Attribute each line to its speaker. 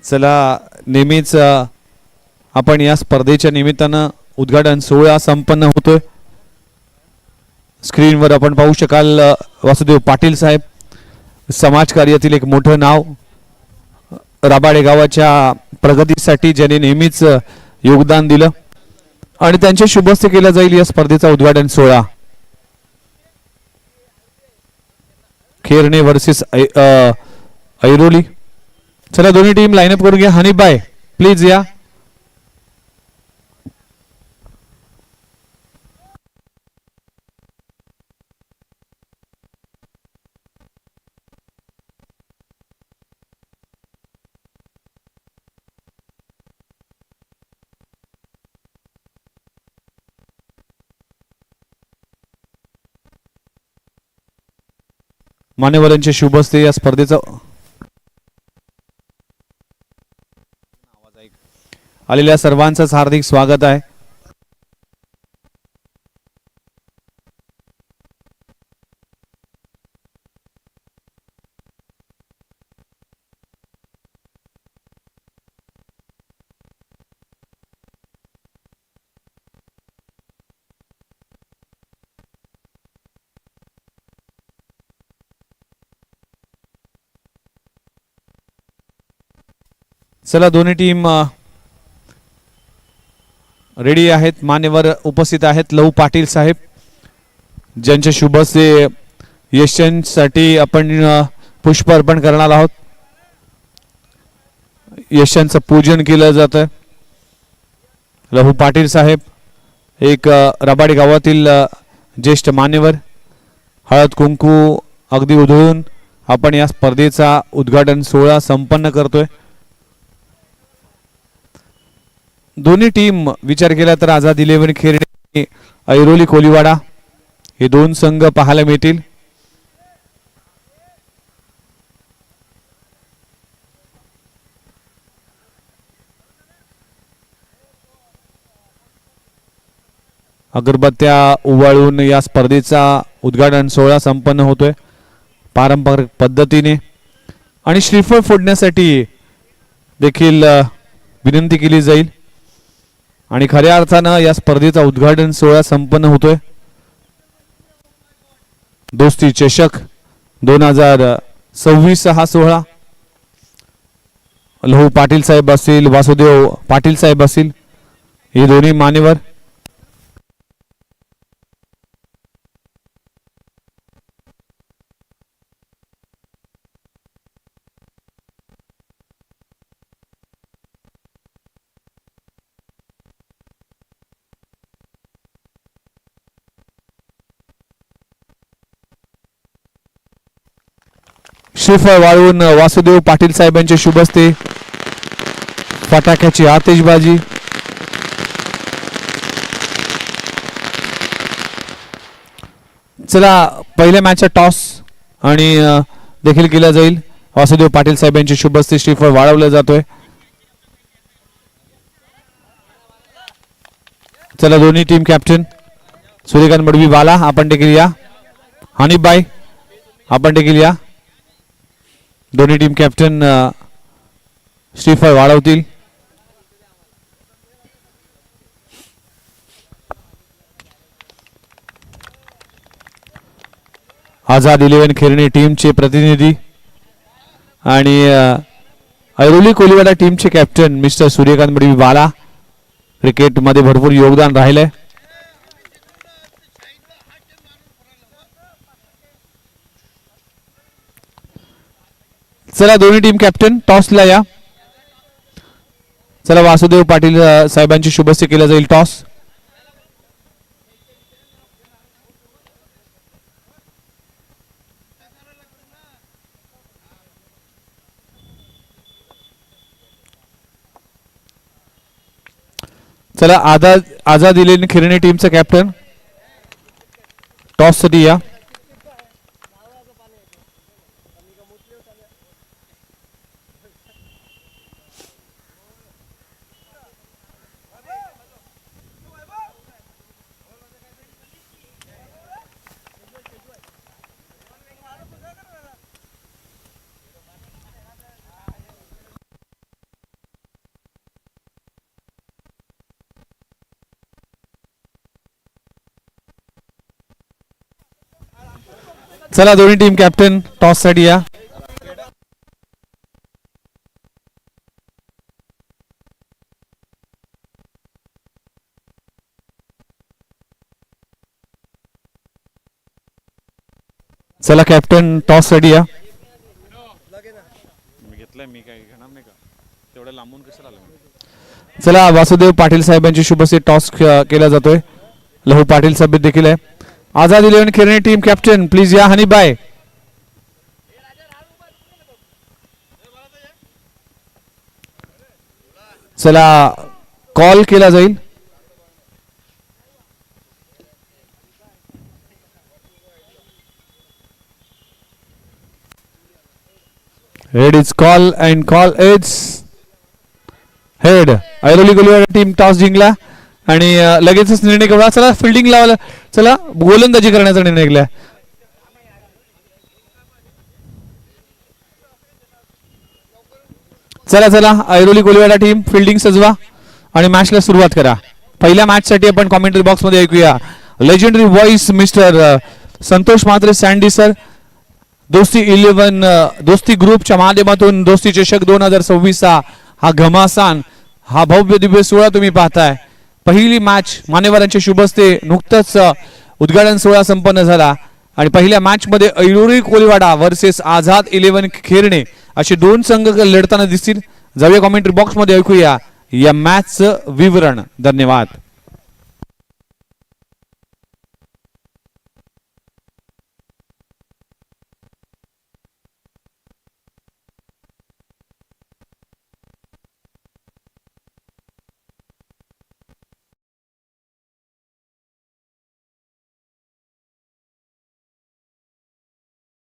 Speaker 1: चला नेहमीच आपण या स्पर्धेच्या निमित्तानं उद्घाटन सोहळा संपन्न होतोय। स्क्रीनवर आपण पाहू शकाल वासुदेव पाटील साहेब, समाजकार्यातील एक मोठं नाव, राबाडे गावाच्या प्रगतीसाठी ज्यांनी नेहमीच योगदान दिलं आणि त्यांच्या शुभ हस्ते केला जाईल या स्पर्धेचा उद्घाटन सोहळा। खेरणे वर्सेस ऐरोली। चला दोन्ही टीम लाईनअप करून घ्या। हनीफ भाई प्लीज या। मान्यवरांचे शुभ हस्ते या स्पर्धेचा आलेल्या सर्वांचं हार्दिक स्वागत आहे। चला दोन्ही टीम रेडी आहेत। मान्यवर उपस्थित आहेत लहू पाटील साहेब, ज्यांच्या शुभ हस्ते यशांसाठी आपण पुष्प अर्पण करणार आहोत। यशांचं पूजन केलं जातं। लहू पाटील साहेब एक राबाडी गावातील ज्येष्ठ मान्यवर, हळद कुंकू अगदी उधळून आपण या स्पर्धेचा उद्घाटन सोहळा संपन्न करतोय। दोन्ही टीम विचार केला तर आझाद 11 खेरणे, ऐरोली कोलीवाडा हे दोन संघ पाहायला मिळतील। अगरबत्त्या उवाळून या स्पर्धेचा उद्घाटन सोहळा संपन्न होतोय पारंपरिक पद्धतीने आणि श्रीफळ फोडण्यासाठी देखील विनंती केली जाईल आणि खऱ्या अर्थानं या स्पर्धेचा उद्घाटन सोहळा संपन्न होतोय। दोस्ती चषक 2026 हा सोहळा लहू पाटील साहेब असतील, वासुदेव पाटील साहेब असतील, हे दोन्ही मान्यवर। श्रीफळ वाळून वासुदेव पाटील साहेबांचे शुभ हस्ते फटाक्याची आतिषबाजी। चला पहिल्या मॅचचा टॉस आणि देखील केला जाईल। वासुदेव पाटील साहेबांचे शुभ हस्ते श्रीफळ वाळवलं जातोय। चला दोन्ही टीम कॅप्टन सूर्यकांत मडवी बाला आपण देखील या। हनीफ भाई आपण देखील या। दोन्ही टीम कॅप्टन श्रीफळ वाढवतील। आझाद 11 खेरणे टीमचे प्रतिनिधी आणि ऐरोली कोलीवाडा टीमचे कॅप्टन मिस्टर सूर्यकांत मडवी बाला, क्रिकेट मध्ये भरपूर योगदान राहिलंय। चला दोन्ही टीम कॅप्टन टॉसला या। चला वासुदेव पाटील साहेबांची शुभ हस्ते केला जाईल टॉस। चला आझाद 11 खेरणे टीमचा कॅप्टन टॉस साठी या। चला दोन्ही टीम कॅप्टन टॉस साठी या. चला कॅप्टन टॉस साठी या. चला वासुदेव पाटील साहेबांची शुभसे टॉस केला जातोय. लहू पाटील साहेब देखील आहे. आझाद 11 खेळणे टीम कॅप्टन प्लीज या. हनीबाई चला कॉल केला जाईल. Head is call and call is head. Airoli Golwada team toss जिंकला आणि लगेचच निर्णय केला. चला फिल्डिंग लावायला चला गोलंदाजी करण्याचा निर्णय केला. चला चला ऐरोली गोलवाडा टीम फिल्डिंग सजवा आणि मॅचला सुरुवात करा. पहिल्या मॅच साठी आपण कॉमेंट्री बॉक्स मध्ये ऐकूया legendary voice mister Santosh Mhatre sandy sir. दोस्ती 11 दोस्ती ग्रुपच्या माध्यमातून दोस्ती चषक 2026 हा घमासान हा भव्य दिव्य सोहळा तुम्ही पाहताय. पहिली मॅच मान्यवरांच्या शुभ हस्ते नुकतंच उद्घाटन सोहळा संपन्न झाला आणि पहिल्या मॅच मध्ये ऐरोली कोळीवाडा वर्सेस आझाद 11 खेरणे असे दोन संघ लढताना दिसतील. जाऊया कॉमेंट्री बॉक्स मध्ये ऐकूया या मॅचचं विवरण. धन्यवाद.